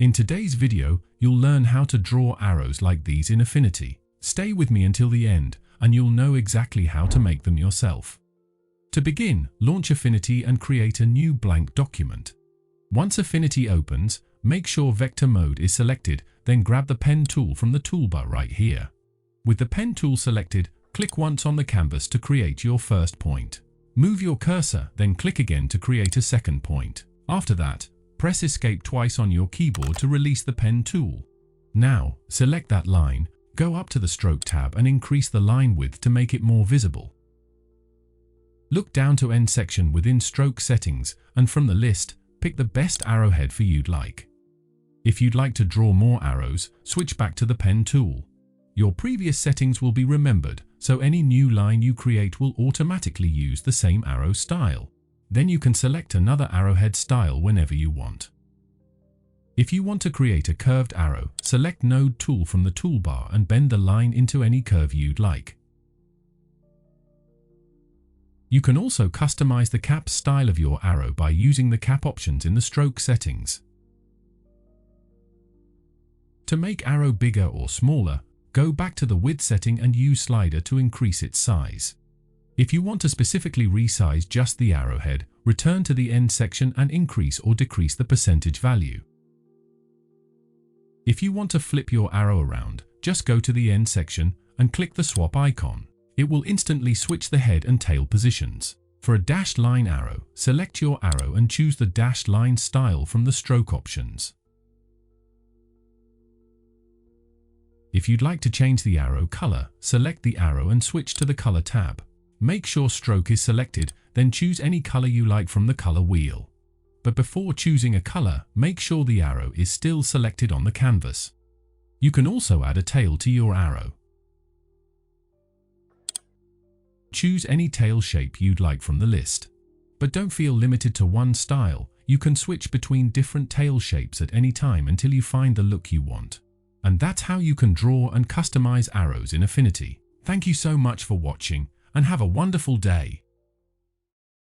In today's video, you'll learn how to draw arrows like these in Affinity. Stay with me until the end, and you'll know exactly how to make them yourself. To begin, launch Affinity and create a new blank document. Once Affinity opens, make sure Vector Mode is selected, then grab the Pen tool from the toolbar right here. With the Pen tool selected, click once on the canvas to create your first point. Move your cursor, then click again to create a second point. After that, press Escape twice on your keyboard to release the Pen tool. Now, select that line, go up to the Stroke tab and increase the line width to make it more visible. Look down to End section within Stroke settings, and from the list, pick the best arrowhead for you'd like. If you'd like to draw more arrows, switch back to the Pen tool. Your previous settings will be remembered, so any new line you create will automatically use the same arrow style. Then you can select another arrowhead style whenever you want. If you want to create a curved arrow, select Node tool from the toolbar and bend the line into any curve you'd like. You can also customize the cap style of your arrow by using the cap options in the Stroke settings. To make arrow bigger or smaller, go back to the width setting and use slider to increase its size. If you want to specifically resize just the arrowhead, return to the End section and increase or decrease the percentage value. If you want to flip your arrow around, just go to the End section and click the swap icon. It will instantly switch the head and tail positions. For a dashed line arrow, select your arrow and choose the dashed line style from the Stroke options. If you'd like to change the arrow color, select the arrow and switch to the Color tab. Make sure Stroke is selected, then choose any color you like from the color wheel. But before choosing a color, make sure the arrow is still selected on the canvas. You can also add a tail to your arrow. Choose any tail shape you'd like from the list. But don't feel limited to one style. You can switch between different tail shapes at any time until you find the look you want. And that's how you can draw and customize arrows in Affinity. Thank you so much for watching, and have a wonderful day.